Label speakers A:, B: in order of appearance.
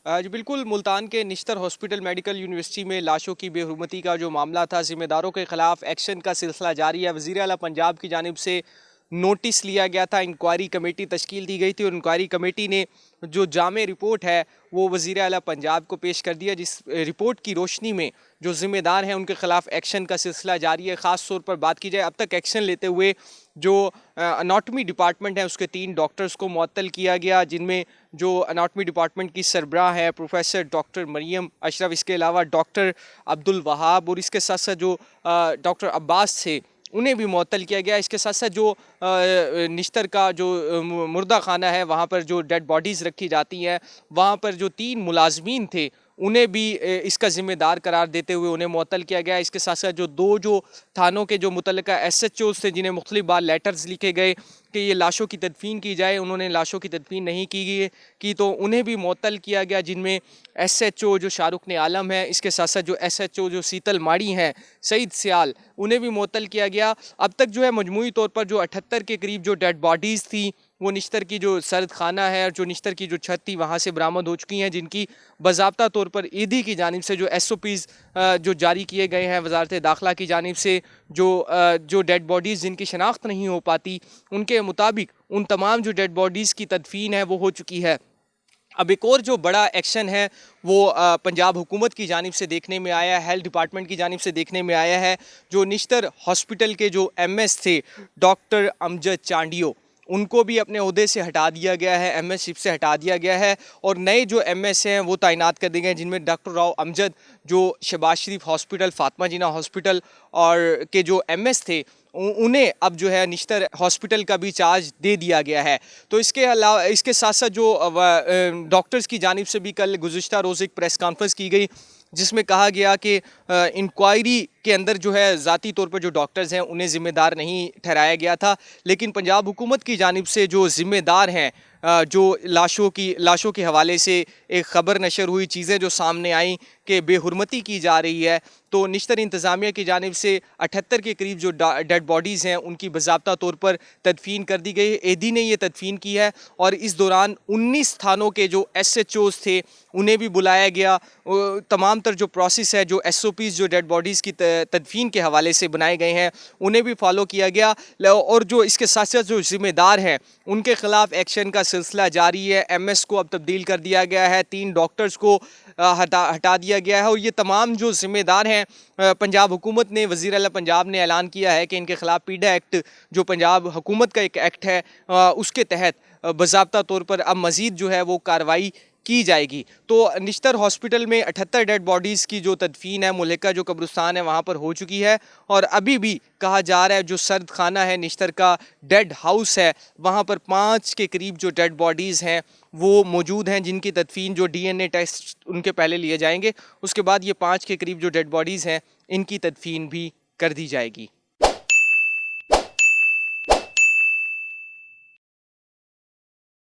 A: आज बिल्कुल मुल्तान के निश्तर हॉस्पिटल मेडिकल यूनिवर्सिटी में लाशों की बेहुरमती का जो मामला था, जिम्मेदारों के खिलाफ एक्शन का सिलसिला जारी है। वज़ीर आला पंजाब की जानिब से नोटिस लिया गया था, इंक्वायरी कमेटी तश्कील दी गई थी और इंक्वायरी कमेटी ने जो जामे रिपोर्ट है वो वज़ीर आला पंजाब को पेश कर दिया, जिस रिपोर्ट की रोशनी में जो ज़िम्मेदार हैं उनके खिलाफ एक्शन का सिलसिला जारी है। ख़ास तौर पर बात की जाए, अब तक एक्शन लेते हुए जो अनाटमी डिपार्टमेंट है उसके 3 डॉक्टर्स को मुअत्तल किया गया, जिनमें जो अनाटमी डिपार्टमेंट की सरबराह है प्रोफेसर डॉक्टर मरियम अशरफ, इसके अलावा डॉक्टर अब्दुल वहाब और इसके साथ साथ जो डॉक्टर अब्बास थे उन्हें भी मुअत्तल किया गया। इसके साथ साथ जो निश्तर का जो मुर्दा खाना है वहाँ पर जो डेड बॉडीज़ रखी जाती हैं, वहाँ पर जो 3 मुलाजमीन थे उन्हें भी इसका ज़िम्मेदार करार देते हुए उन्हें मुअत्तल किया गया। इसके साथ साथ जो 2 जो थानों के जो मुतल्लिका SHOs थे, जिन्हें मुख्तलिफ बार लेटर्स लिखे गए कि ये लाशों की तदफीन की जाए, उन्होंने लाशों की तदफीन नहीं की तो उन्हें भी मुअत्तल किया गया, जिनमें SHO जो शाहरुख ने आलम है, इसके साथ साथ जो SHO जो शीतल माड़ी हैं सईद सियाल, उन्हें भी मुअत्तल किया गया। अब तक जो है मजमूई तौर पर जो 78 के करीब जो डेड बॉडीज़ थी वो निश्तर की जो सर्द खाना है और जो निश्तर की जो छत थी वहाँ से बरामद हो चुकी हैं, जिनकी बाज़ाब्ता तौर पर ईडी की जानिब से जो SOPs जो जारी किए गए हैं वज़ारत दाखिला की जानिब से, जो डेड बॉडीज़ जिनकी शनाख्त नहीं हो पाती, उनके मुताबिक उन तमाम जो डेड बॉडीज़ की तदफीन है वो हो चुकी है। अब एक और जो बड़ा एक्शन है वो पंजाब हुकूमत की जानिब से देखने में आया है, हेल्थ डिपार्टमेंट की जानिब से देखने में आया है। जो निश्तर हॉस्पिटल के जो MS थे डॉक्टर अमजद चांडियो, उनको भी अपने ओहदे से हटा दिया गया है, MS शिप से हटा दिया गया है और नए जो MS हैं वो तैनात कर दिए गए हैं, जिनमें डॉक्टर राव अमजद जो शहबाज शरीफ हॉस्पिटल, फातिमा जिन्ना हॉस्पिटल और के जो MS थे उन्हें अब जो है निश्तर हॉस्पिटल का भी चार्ज दे दिया गया है। तो इसके अलावा इसके साथ साथ जो डॉक्टर्स की जानिब से भी कल गुज़िश्ता रोज़ एक प्रेस कॉन्फ्रेंस की गई, जिसमें कहा गया कि इंक्वायरी के अंदर जो है ज़ाती तौर पर जो डॉक्टर्स हैं उन्हें ज़िम्मेदार नहीं ठहराया गया था, लेकिन पंजाब हुकूमत की जानिब से जो ज़िम्मेदार हैं, जो लाशों के हवाले से एक ख़बर नशर हुई, चीज़ें जो सामने आई कि बेहुरमती की जा रही है, तो निश्तर इंतज़ामिया की जानिब से 78 के करीब जो डेड बॉडीज़ हैं उनकी बाज़ाब्ता तौर पर तदफीन कर दी गई। ईडी ने ये तदफीन की है और इस दौरान 19 थानों के जो SHOs थे उन्हें भी बुलाया गया। तमाम तर जो प्रोसेस है, जो SOPs जो डेड बॉडीज़ की तदफीन के हवाले से बनाए गए हैं उन्हें भी फॉलो किया गया और जो इसके साथ साथ जो ज़िम्मेदार हैं उनके खिलाफ एक्शन का सिलसिला जारी है। MS को अब तब्दील कर दिया गया है, 3 डॉक्टर्स को हटा दिया गया है और ये तमाम जो ज़िम्मेदार हैं, पंजाब हुकूमत ने, वज़ीर आला पंजाब ने ऐलान किया है कि इनके खिलाफ पीडा एक्ट जो पंजाब हुकूमत का एक एक्ट है उसके तहत बाज़ाब्ता तौर पर अब मज़ीद जो है वो कार्रवाई की जाएगी। तो निश्तर हॉस्पिटल में 78 डेड बॉडीज़ की जो तदफीन है मुल्लिका जो कब्रिस्तान है वहाँ पर हो चुकी है और अभी भी कहा जा रहा है जो सर्द खाना है निश्तर का डेड हाउस है वहाँ पर 5 के करीब जो डेड बॉडीज़ हैं वो मौजूद हैं, जिनकी तदफीन जो DNA टेस्ट उनके पहले लिए जाएंगे, उसके बाद ये 5 के करीब जो डेड बॉडीज़ हैं इनकी तदफीन भी कर दी जाएगी।